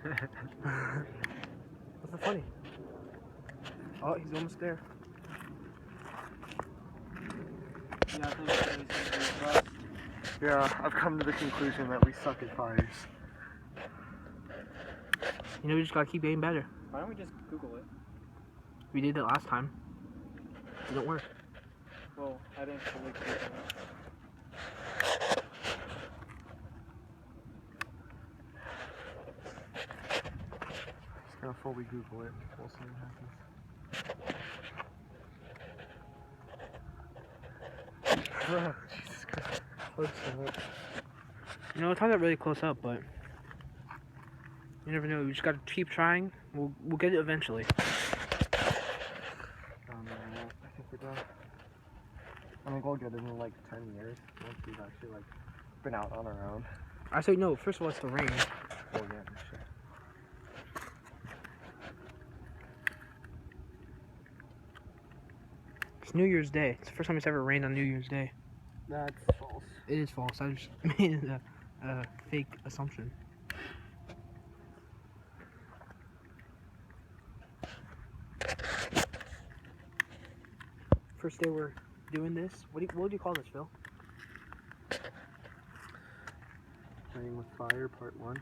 What's so funny? Oh, he's almost there. Yeah, I think it's gonna be bust. Yeah, I've come to the conclusion that we suck at fires. You know, we just gotta keep getting better. Why don't we just Google it? We did it last time. It didn't work. Well, I didn't fully Google it. Just gonna fully Google it. We'll see what happens. Jesus Christ. Close enough. You know, it's not that really close up, but you never know. We just gotta keep trying. We'll get it eventually. I think we're done. I think we'll get it in like 10 years once we've actually like been out on our own. I say no. First of all, it's the rain. We'll get this shit. It's New Year's Day. It's the first time it's ever rained on New Year's Day. That's false. It is false. I just made a fake assumption. First day we're doing this. What do you call this, Phil? Playing with Fire Part 1.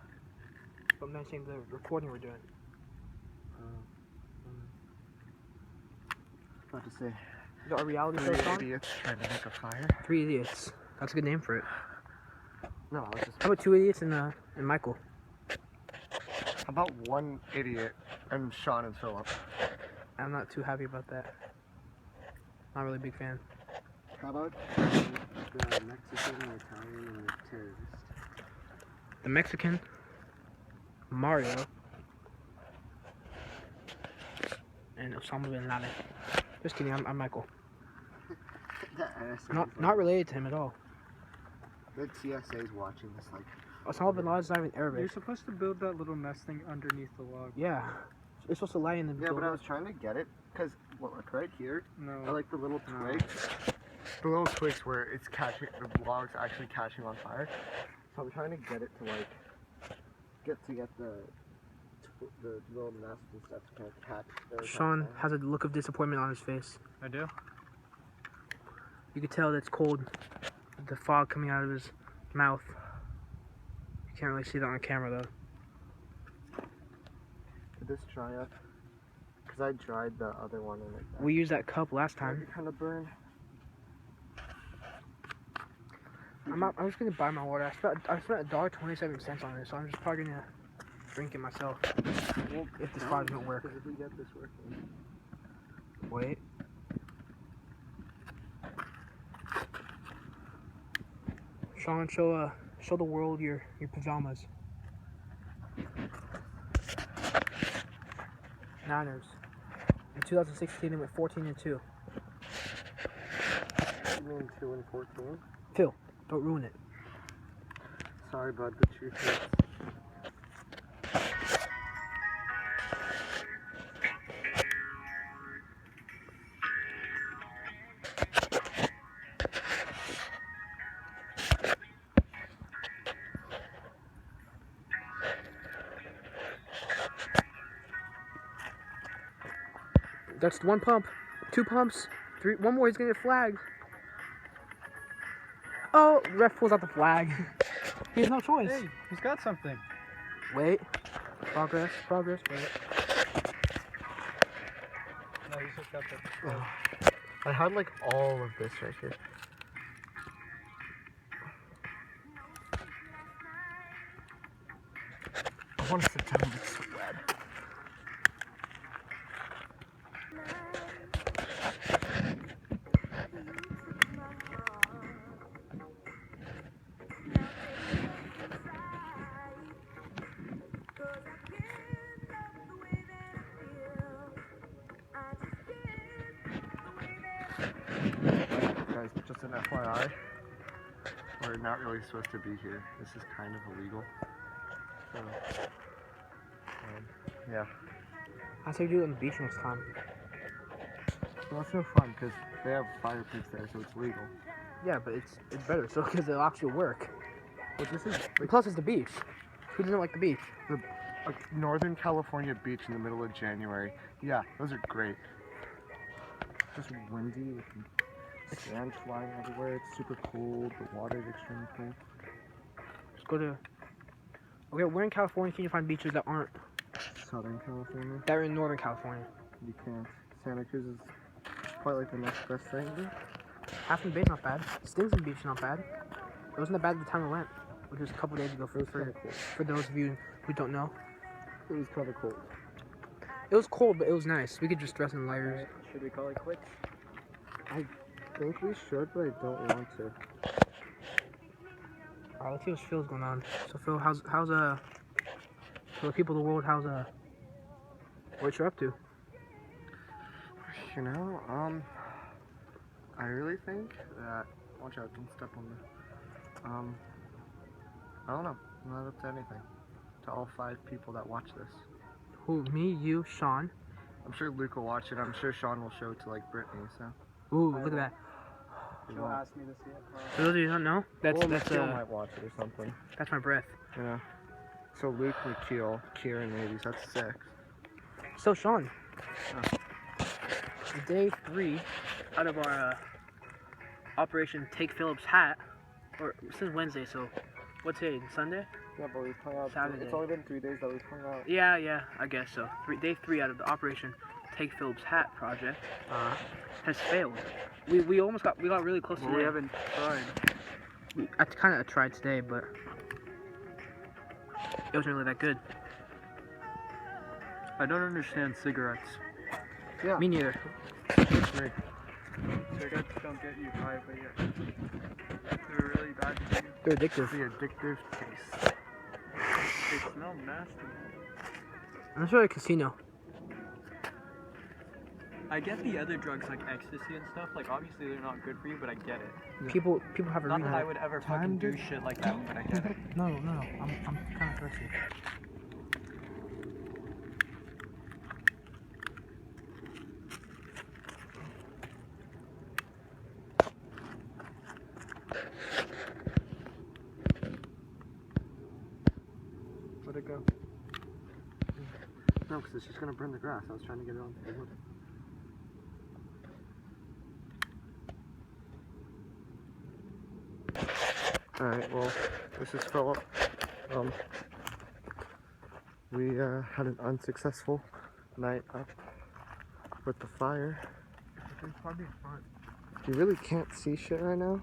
But I'm not saying the recording we're doing. About to say, A reality show three song? idiots trying to make a fire. 3 Idiots. That's a good name for it. No, I was just. How about 2 Idiots and Michael? How about one idiot and Sean and Philip? I'm not too happy about that. Not really a big fan. How about the Mexican, the Italian, and the terrorist? The Mexican, Mario, and Osama bin Laden. Just kidding, I'm Michael. Not related to him at all. The TSA's watching this, like. Osama bin Laden's not even You're Arabic. supposed to build that little nest thing underneath the log. Yeah. You're supposed to lie in the Yeah, but I was trying to get it, because, look, right here, I No. like the little twigs. The little twigs where it's catching, the log's actually catching on fire. So I'm trying to get it to, like, get the little nest and stuff to kind of catch those. Sean has a look of disappointment on his face. I do? You could tell that it's cold. The fog coming out of his mouth. You can't really see that on camera though. Did this dry up? Because I dried the other one in it. We used that cup last time. Kind of burned. I'm just gonna buy my water. I spent $1.27 on it, so I'm just probably gonna drink it myself. If this fog doesn't work. If we get this working. Wait. Sean, show the world your pajamas. Niners. In 2016, they went 14-2. You mean 2 and 14? Phil, don't ruin it. Sorry, bud. The truth hurts. That's one pump, 2 pumps, 3. One more. He's gonna get flagged. Oh, the ref pulls out the flag. He has no choice. Hey, he's got something. Wait. Progress. Wait. No, he's just got the. I had like all of this right here. I want to sit down, but it's so bad. Guys, just an FYI, we're not really supposed to be here. This is kind of illegal. So, yeah. I say do it on the beach next time. Well, that's no fun because they have fire pits there, so it's legal. Yeah, but it's better, so because it'll actually work. But this is And plus, it's the beach. Who doesn't like the beach? a Northern California beach in the middle of January. Yeah, those are great. Just windy with sand flying everywhere. It's super cold. The water is extremely cold. Just go to. Okay, where in California can you find beaches that aren't Southern California, that are in Northern California? you can't. Santa Cruz is quite like the next best thing. Half Moon Bay's not bad. Stinson Beach is not bad. It wasn't that bad at the time we went, which was a couple days ago. It was kind of cold. For those of you who don't know, It was kind of cold. it was cold, but it was nice. We could just dress in layers. Should we call it quits? I think we should, but I don't want to. Alright, let's see what Phil's going on. So Phil, how's for the people of the world, how's what you're up to? You know, I really think that. Watch out! Don't step on the. I don't know. I'm not up to anything. To all 5 people that watch this, Who? Me, you, Sean. I'm sure Luke will watch it. I'm sure Sean will show it to like Brittany. So. Ooh, look at that. you She'll know. ask me to see it. For those of you who don't know, that's Nikhil might watch it or something. that's my breath. Yeah. So Luke, Nikhil, Kieran, maybe. So that's 6. So Sean, day 3 out of our Operation Take Philip's Hat, or since Wednesday. So what's today? Sunday? Yeah, but we've hung out. Saturday. It's only been 3 days that we've hung out. Yeah, I guess so. Day 3 out of the Operation Take Philip's Hat project has failed. We almost got really close Well, today. we haven't tried. I kind of tried today, but it wasn't really that good. I don't understand cigarettes. Yeah. Me neither. Cigarettes don't get you high, but they're really bad for you. They're addictive. The addictive taste. They smell nasty. Let's go to a casino. I get the other drugs like ecstasy and stuff. Like obviously they're not good for you, but I get it. Yeah. People have a Not that rehab. I would ever Time fucking do to- shit like that, but I get it. No. I'm kind of thirsty. Where'd it go? No, because it's just gonna burn the grass. I was trying to get it onto the wood. Alright, well, this is Philip. We had an unsuccessful night up with the fire. You really can't see shit right now.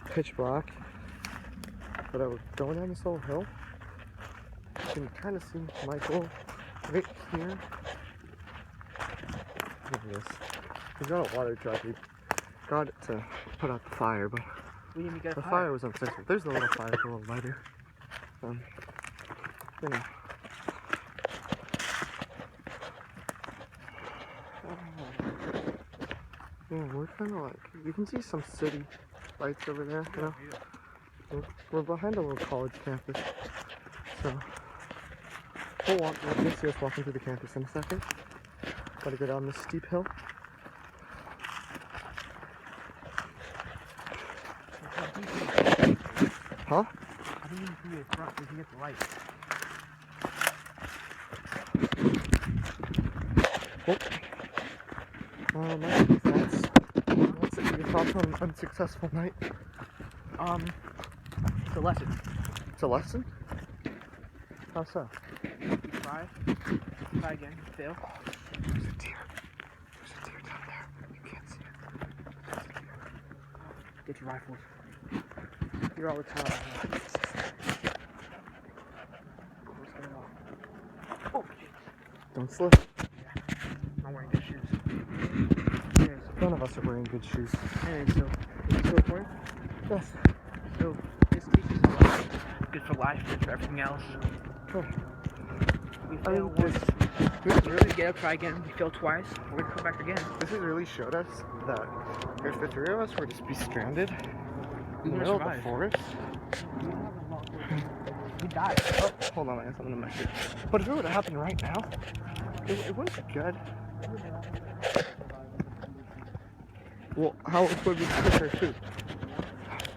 Pitch black. But I was going down this little hill. You can kind of see Michael right here. Look at this. He's got a water truck. He got it to put out the fire, but We didn't get the fire was unsuccessful. There's the little fire, it's a little lighter. You know. Yeah, we're kind of like, you can see some city lights over there, you know. We're behind a little college campus, so you'll see us walking through the campus in a second. Gotta go down this steep hill. Huh? I think you can see the front. We can get the light. That's it. Your thoughts on an unsuccessful night? It's a lesson. It's a lesson? How so? Try again. Fail. There's a deer. There's a deer down there. You can't see it. Get your rifles. You're all the time. Oh, Don't slip. I'm wearing good shoes. Yes. None of us are wearing good shoes. Anyway, so is it still recording? Yes. So this teaches us a lot. Good for life, good for everything else. Cool. We I fail mean, once. We're gonna get up, try again. We fail twice. We're gonna come back again. This has really showed us that if the 3 of us were to be stranded We in the wouldn't middle of the survive. forest, We died. oh, hold on, I got something in my shoe. But if it would have happened right now, it wouldn't be good. Well, how else would we cook our food?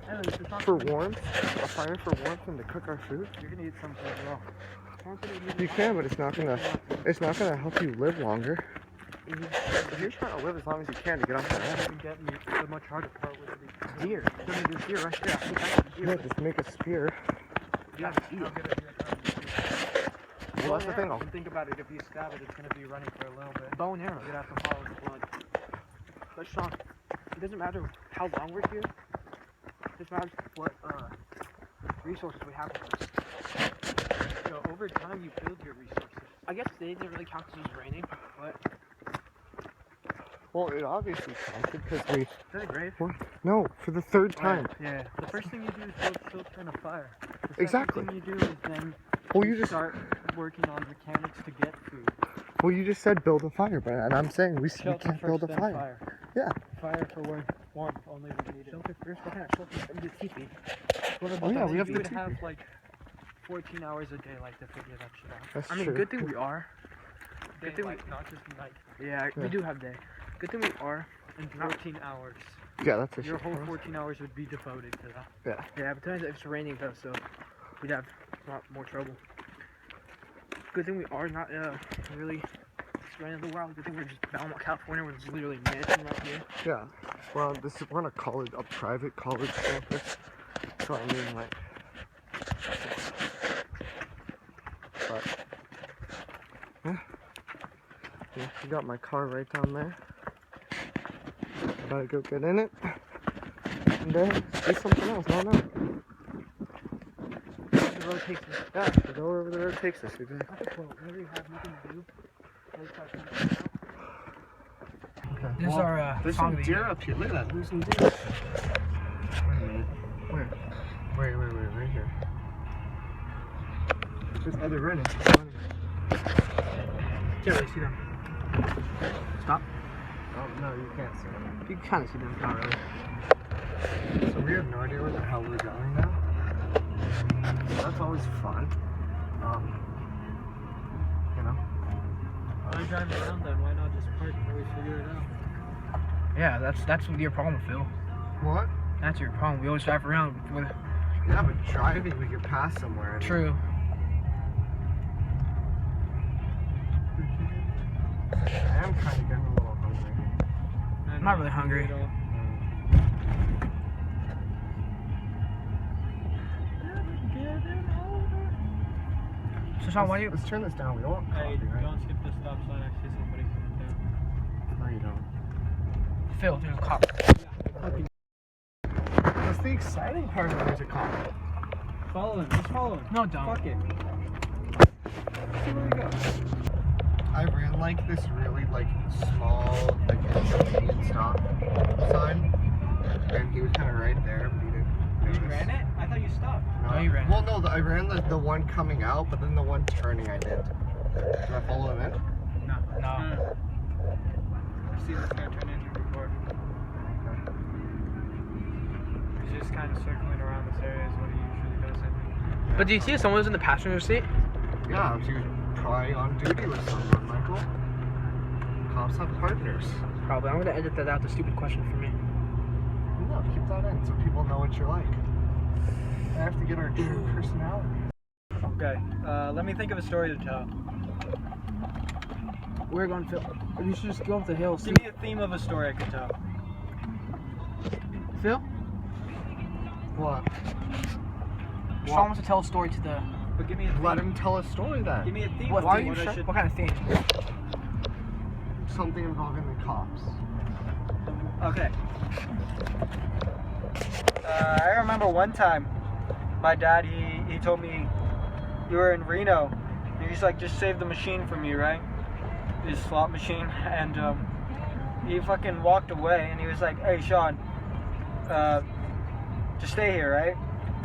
Anyways, it's not For warmth? A fire for warmth and to cook our food? You're gonna eat something as well. You can, but it's not gonna help you live longer. If you're trying to live as long as you can to get off the That land, doesn't get me. The much harder part would be Deer. There's a deer right there. I think that's a deer. yeah, just make a spear. Yeah, I'll get a deer. Well, that's the thing. And think about it. If you stab it, it's gonna be running for a little bit. bow and arrow. You'd have to follow the blood. But Sean, it doesn't matter how long we're here. It just matters what resources we have with us. So over time, you build your resources. I guess today didn't really count because it was raining, but Well, it obviously counted because we. is that a grave? No, for the third time. Yeah. The first thing you do is build shelter and a fire. The second Exactly. thing you do is then Well, you just start working on mechanics to get food. well, you just said build a fire, but and I'm saying we Shelter can't first, build a then fire. Yeah. Fire for one only when needed. Shelter first. What kind of shelter? The teepee. Oh yeah, we have You the would teepee. have like 14 hours a day like to figure that shit out. That's I mean, true. good thing we are. Day, Good thing like, not just night. Yeah, we Yeah. do have day. Good thing we are. In 14 hours. Yeah, that's a Your shit. whole 14 hours would be devoted to that. Yeah, but sometimes it's raining though, so we'd have a lot more trouble. Good thing we are not really surrounded the world. Good thing we're just Belmont, California, where there's literally mansion right here. Yeah. Well, we're on a college, a private college campus. So I mean, like. But. Yeah, you got my car right down there. Gotta go get in it. And then do something else. No. The road takes us. Yeah, we go wherever the road takes us. Exactly. Well, whenever you have nothing to do, Okay. this is Well, our there's song some of the deer year. up here. Look at that. There's some deer. Wait a minute. Where? Wait. Right here. Just, oh, they're running. Can't really see them. Stop. Oh, no, you can't see them. You can kind of see them, not really. So we have no idea where the hell we're going now. So that's always fun. You know? Why drive around then? Why not just park until we figure it out? Yeah, that's your problem, Phil. What? That's your problem. We always drive around with. Yeah, but driving, we could pass somewhere. And True. I am kind of getting a little hungry. I'm not really hungry. So Sean, why do you? Let's turn this down. We don't want Hey, coffee, right? don't skip the stop sign. I see somebody coming down. No, you don't. Phil, there's a cop. That's the exciting part of there's a cop. Follow him. Just follow him. No, don't. Fuck it. See where he goes. I ran like this really like small like intermediate stop sign, and he was kind of right there, but he didn't. You notice. ran it? I thought you stopped. No, you ran. Well, no, I ran the one coming out, but then the one turning I did. Did I follow him in? No. I've seen this guy turn in before. He's just kind of circling around this area is what he usually does, I think. But do you see if someone was in the passenger seat? Yeah, he was probably on duty with someone, Michael. Cops have partners. Probably. I'm gonna edit that out. The stupid question for me. No, keep that in so people know what you're like. I have to get our true personality. Okay, let me think of a story to tell. We're going, Phil. We should just go up the hill. See, Give me a theme of a story I could tell. Phil. What? Sean wants to tell a story to the. But give me a theme. Let him tell a story Give then. me a theme. What? of Why are what you I sure? should- What kind of thing? Something involving the cops. Okay. I remember one time, my dad, he told me, you were in Reno, and he's like, just save the machine from you, right? His slot machine, and he fucking walked away, and he was like, hey, Sean, just stay here, right?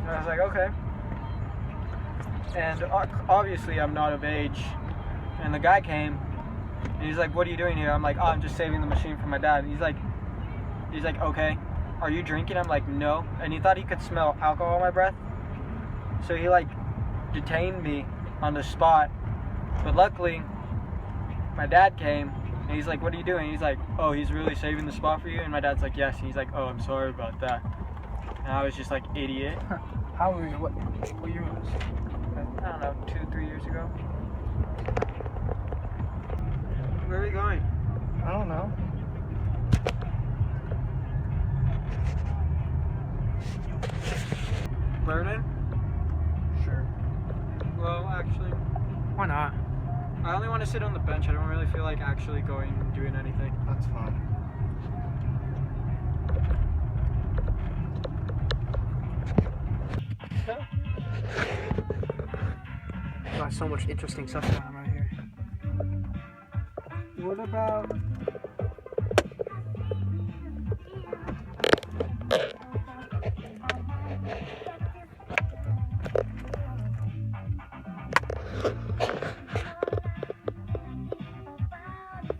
And I was like, okay. And obviously I'm not of age, and the guy came, and he's like, what are you doing here? I'm like, oh, I'm just saving the machine for my dad. And he's like, okay, are you drinking? I'm like, no. And he thought he could smell alcohol in my breath. So he like detained me on the spot. But luckily, my dad came and he's like, what are you doing? He's like, oh, he's really saving the spot for you? And my dad's like, yes. And he's like, oh, I'm sorry about that. And I was just like, idiot. How were you? What year was this? I don't know, 2-3 years ago. Where are we going? I don't know. Burden? Sure. Well, actually, Why not? I only want to sit on the bench. I don't really feel like actually going and doing anything. That's fine. Got so much interesting stuff going on right here. What about...